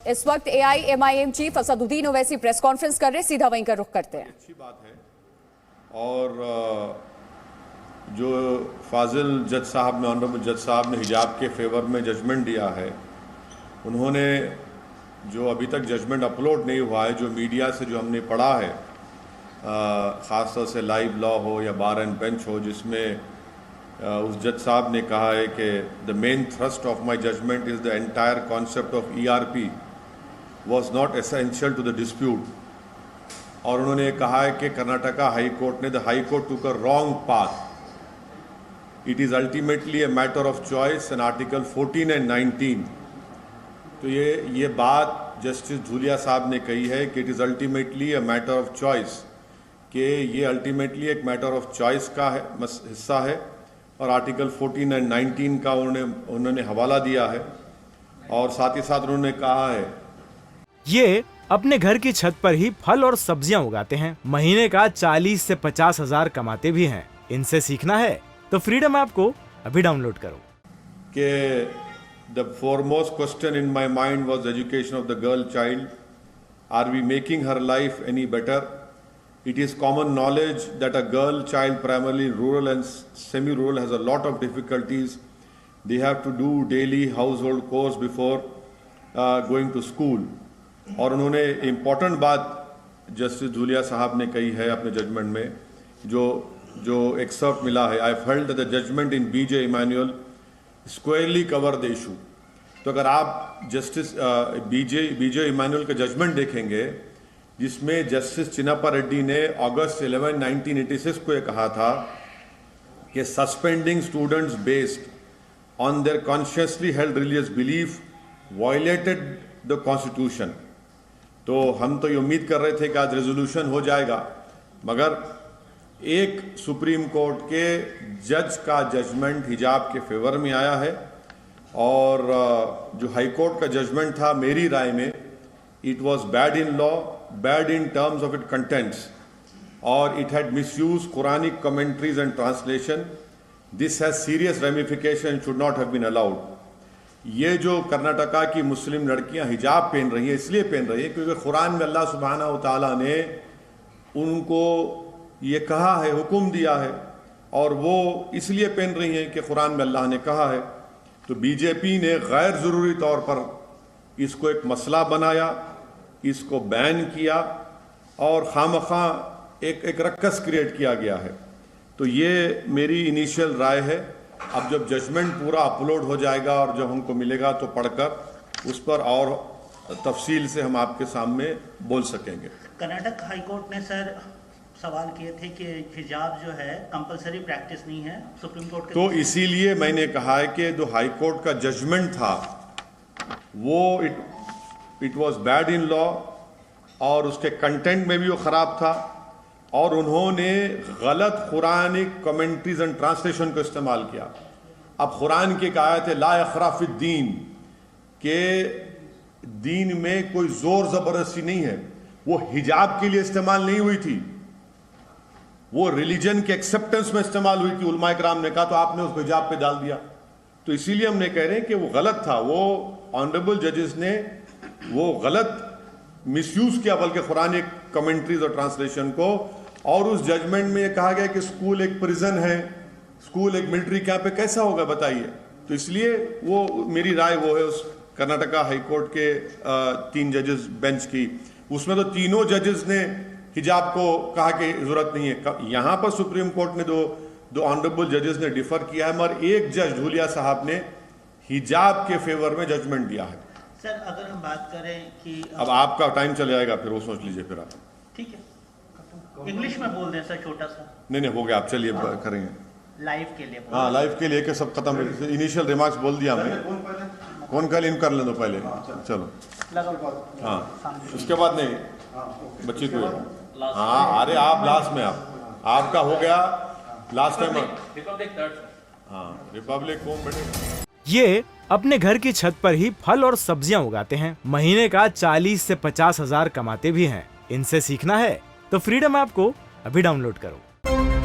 इस वक्त AIMIM chief Asaduddin Owaisi press conference कर रहे, सीधा वहीं का रुख करते हैं। अच्छी बात है। और जो फाजिल जज साहब ने, ऑनरेबल जज साहब ने हिजाब के फेवर में जजमेंट दिया है, उन्होंने जो अभी तक जजमेंट अपलोड नहीं हुआ है, जो मीडिया से जो हमने पढ़ा है, ख़ास तौर से लाइव लॉ हो या बार एंड बेंच हो, जिसमें उस जज साहब ने कहा है कि the main thrust of my judgement is the entire concept of ERP was not essential to the dispute. और उन्होंने कहा है कि कर्नाटका हाई कोर्ट ने, the high court took a wrong path, it is ultimately a matter of choice and article 14 and 19। तो ये बात justice Dhulia साहब ने कही है कि it is ultimately a matter of choice, कि ये अल्टीमेटली एक मैटर ऑफ चॉइस का हिस्सा है। और आर्टिकल 14 एंड 19 का उन्होंने हवाला दिया है। और साथ ही साथ उन्होंने कहा है, ये अपने घर की छत पर ही फल और सब्जियां उगाते हैं, महीने का 40 से 50 हजार कमाते भी हैं। इनसे सीखना है तो फ्रीडम ऐप को अभी डाउनलोड करो। कि the foremost question in my mind was the education of the girl child. Are we making her life any better? It is common knowledge that a girl child, primarily rural and semi-rural, has a lot of difficulties. They have to do daily household chores before going to school. और उन्होंने important बात justice Dhulia साहब ने कही है अपने judgement में, जो एक्सर्प्ट मिला है, I felt that the judgement in BJ Emanuel squarely cover the issue. तो अगर आप जस्टिस BJ Emanuel का जजमेंट देखेंगे, जिसमें जस्टिस चिन्नाप्पा रेड्डी ने अगस्त 11, 1986 को ये कहा था कि suspending students based on their consciously held religious belief violated the constitution. तो हम तो ये उम्मीद कर रहे थे कि आज रेजोल्यूशन हो जाएगा, मगर एक सुप्रीम कोर्ट के जज का जजमेंट हिजाब के फेवर में आया है। और जो हाई कोर्ट का जजमेंट था, मेरी राय में it was bad in law, bad in terms of it contents, और it had misuse Quranic commentaries and translation. This has serious ramification, should not have been allowed. ये जो कर्नाटका की मुस्लिम लड़कियां हिजाब पहन रही हैं, इसलिए पहन रही हैं क्योंकि कुरान में अल्लाह सुब्हानहू व तआला ने उनको ये कहा है, हुक्म दिया है, और वो इसलिए पहन रही हैं कि कुरान में अल्लाह ने कहा है। तो बीजेपी ने गैर ज़रूरी तौर पर इसको एक मसला बनाया, इसको बैन किया, और खामखा एक रक्कस क्रिएट किया गया है। तो ये मेरी इनिशियल राय है। अब जब जजमेंट पूरा अपलोड हो जाएगा और जब हमको मिलेगा तो पढ़कर उस पर और तफसील से हम आपके सामने बोल सकेंगे। कर्नाटक हाई कोर्ट ने सर सवाल किए थे कि हिजाब जो है कंपलसरी प्रैक्टिस नहीं है सुप्रीम कोर्ट के, तो इसीलिए मैंने कहा है कि जो हाई कोर्ट का जजमेंट था वो it was bad in law, और उसके कंटेंट में भी वो ख़राब था, और उन्होंने गलत कुरानिक कमेंट्रीज एंड ट्रांसलेशन को इस्तेमाल किया। अब कुरान की एक आयत है, ला इकरा फिद्दीन, के दीन में कोई जोर ज़बरदस्ती नहीं है। वो हिजाब के लिए इस्तेमाल नहीं हुई थी, वो रिलीजन के एक्सेप्टेंस में इस्तेमाल हुई थी। उलमा इकराम ने कहा तो आपने उसको हिजाब पे डाल दिया। तो इसीलिए हमने कह रहे हैं कि वो गलत था। वो ऑनरेबल जजेस ने वो गलत मिसयूज किया, बल्कि कुरानिक कमेंट्रीज और ट्रांसलेशन को। और उस जजमेंट में ये कहा गया कि स्कूल एक प्रिजन है, स्कूल एक मिलिट्री कैंप है, कैसा होगा बताइए। तो इसलिए वो मेरी राय वो है उस कर्नाटका हाई कोर्ट के 3 जजेस बेंच की। उसमें तो तीनों जजेस ने हिजाब को कहा कि जरूरत नहीं है। यहाँ पर सुप्रीम कोर्ट ने दो ऑनरेबल जजेस ने डिफर किया है, मगर एक जज धूलिया साहब ने हिजाब के फेवर में जजमेंट दिया है। सर अगर हम बात करें कि अब आपका टाइम चले जाएगा, फिर वो सोच लीजिए फिर आप। ठीक है, इंग्लिश में बोल दें सर छोटा सा। नहीं हो गया, आप चलिए करेंगे लाइव के लिए। हाँ, लाइव के लिए कि सब खत्म। इनिशियल रिमार्क्स बोल दिया हमने। कौन कल इन कर ले दो पहले, चलो। हाँ, उसके बाद नहीं बच्ची को। हाँ, अरे आप लास्ट में, आपका हो गया लास्ट टाइम। हाँ, रिपब्लिक कौन बैठेगा। ये अपने घर की छत पर ही फल और सब्जियां उगाते हैं, महीने का 40 से 50 हजार कमाते भी हैं। इनसे सीखना है तो फ्रीडम ऐप को अभी डाउनलोड करो।